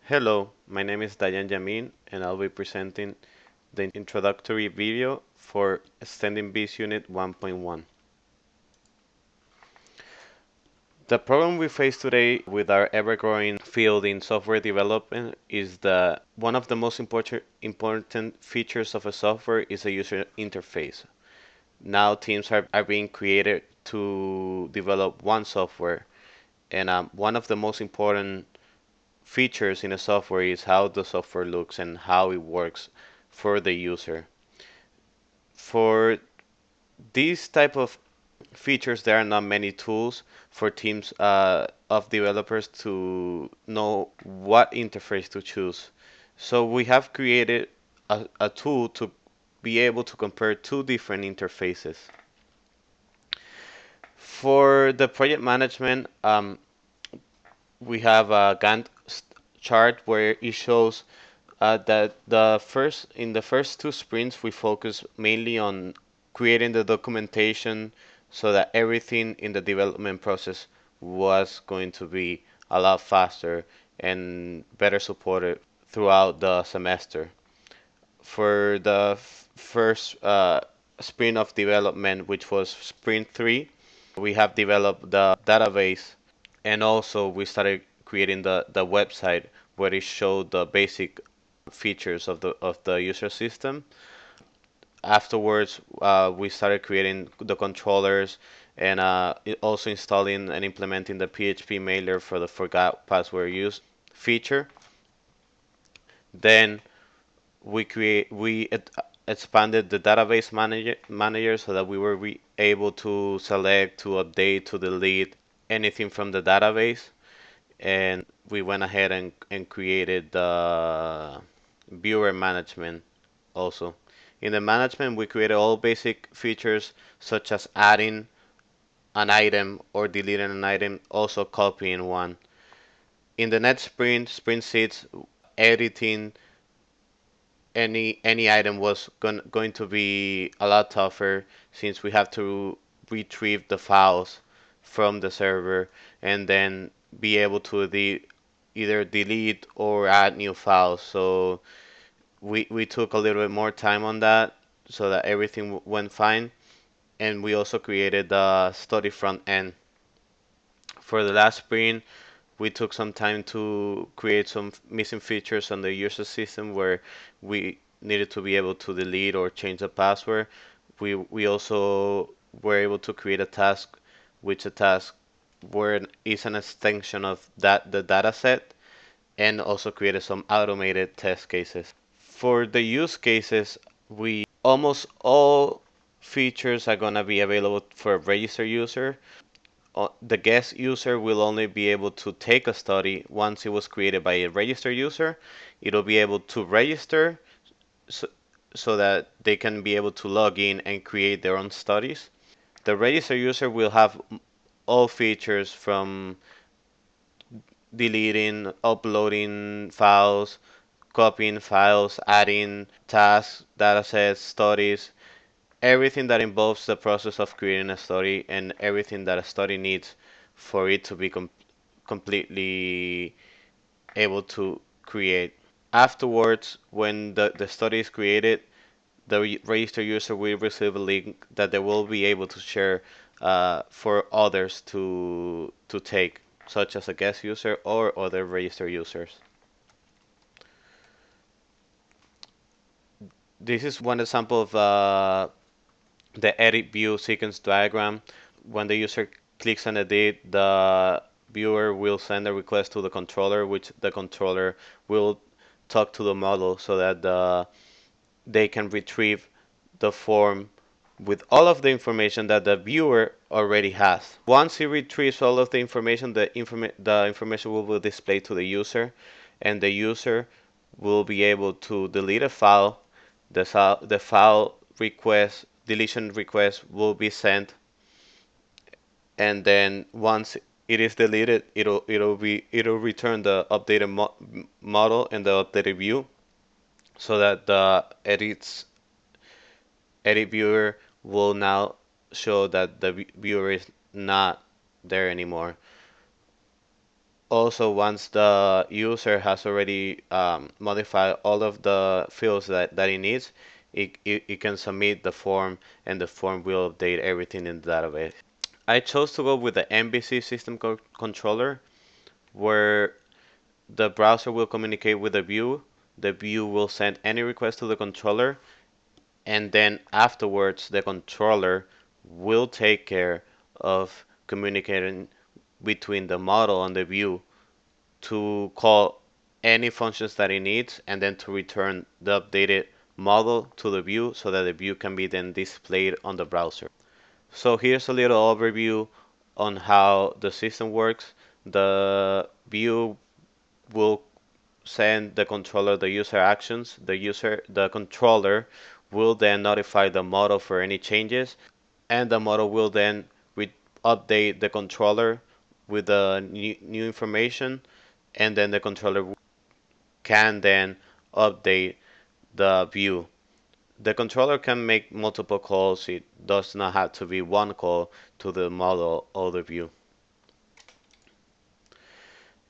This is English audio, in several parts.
Hello, my name is Dayan Yamin, and I'll be presenting the introductory video for extending VisUnit 1.1. The problem we face today with our ever-growing field in software development is that one of the most important features of a software is a user interface. Now teams are being created to develop one software, and one of the most important features in a software is how the software looks and how it works for the user. For these type of features, there are not many tools for teams of developers to know what interface to choose. So we have created a tool to be able to compare two different interfaces. For the project management, we have a Gantt chart where it shows that in the first two sprints we focus mainly on creating the documentation so that everything in the development process was going to be a lot faster and better supported throughout the semester. For the first sprint of development, which was sprint 3, we have developed the database, and also we started creating the website where it showed the basic features of the user system. Afterwards, we started creating the controllers and also installing and implementing the PHP mailer for the forgot password use feature. Then we expanded the database manager so that we were able to select, to update, to delete anything from the database. And we went ahead and created the viewer management also. In the management, we created all basic features such as adding an item or deleting an item, also copying one. In the next sprint, sprint 6, editing any item was going to be a lot tougher since we have to retrieve the files from the server and then be able to either delete or add new files. So we took a little bit more time on that so that everything went fine. And we also created the study front end. For the last sprint, we took some time to create some missing features on the user system where we needed to be able to delete or change the password. We also were able to create a task, which a task where is an extension of the data set, and also created some automated test cases. For the use cases, we almost all features are gonna be available for a registered user. The guest user will only be able to take a study once it was created by a registered user. It'll be able to register so, so that they can be able to log in and create their own studies. The registered user will have all features from deleting, uploading files, copying files, adding tasks, datasets, studies, everything that involves the process of creating a study and everything that a study needs for it to be completely able to create. Afterwards, when the study is created, the registered user will receive a link that they will be able to share for others to take, such as a guest user or other registered users. This is one example of the edit view sequence diagram. When the user clicks on edit, the viewer will send a request to the controller, which the controller will talk to the model so that they can retrieve the form with all of the information that the viewer already has. Once he retrieves all of the information, the information will be displayed to the user, and the user will be able to delete a file. The file request, deletion request will be sent, and then once it is deleted, it'll return the updated model and the updated view, so that the edit viewer will now show that the viewer is not there anymore. Also, once the user has already modified all of the fields that it needs, it can submit the form and the form will update everything in the database. I chose to go with the MVC system controller where the browser will communicate with the view will send any request to the controller, and then afterwards the controller will take care of communicating between the model and the view to call any functions that it needs and then to return the updated model to the view so that the view can be then displayed on the browser. So here's a little overview on how the system works. The view will send the controller the user actions. The controller will then notify the model for any changes, and the model will then update the controller with the new information, and then the controller can then update the view. The controller can make multiple calls. It does not have to be one call to the model or the view.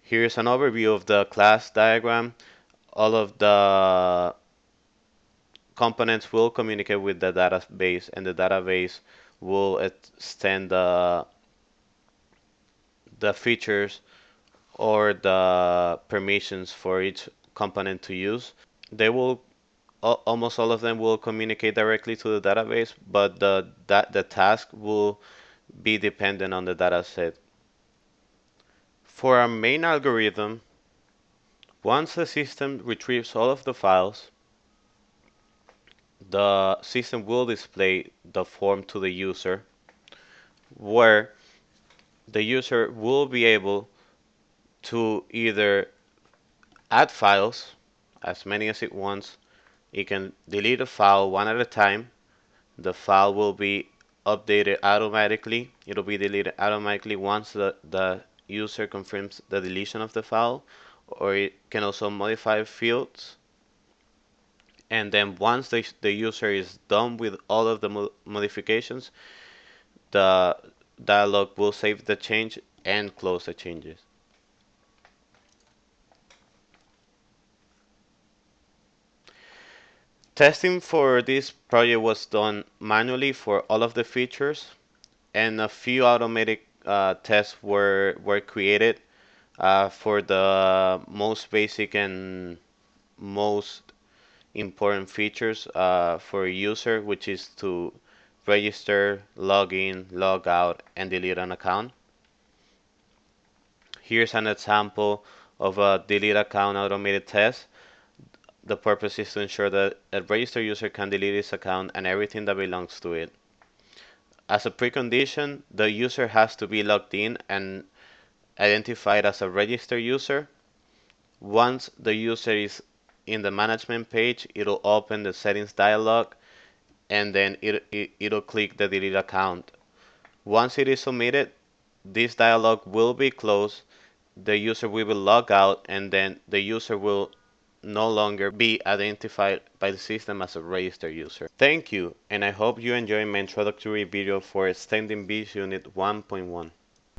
Here's an overview of the class diagram. All of the components will communicate with the database, and the database will extend the features or the permissions for each component to use. They will almost all of them will communicate directly to the database, but the task will be dependent on the data set. For our main algorithm, once the system retrieves all of the files, the system will display the form to the user, where the user will be able to either add files, as many as it wants. It can delete a file one at a time. The file will be updated automatically. It'll be deleted automatically once the user confirms the deletion of the file, or it can also modify fields. And then once the user is done with all of the modifications, the dialog will save the change and close the changes. Testing for this project was done manually for all of the features, and a few automatic tests were created for the most basic and most important features for a user, which is to register, log in, log out, and delete an account. Here's an example of a delete account automated test. The purpose is to ensure that a registered user can delete his account and everything that belongs to it. As a precondition, the user has to be logged in and identified as a registered user. Once the user is in the management page, it'll open the settings dialog and then it'll click the delete account. Once it is submitted, this dialog will be closed, the user will log out, and then the user will no longer be identified by the system as a registered user. Thank you, and I hope you enjoyed my introductory video for extending VisUnit 1.1.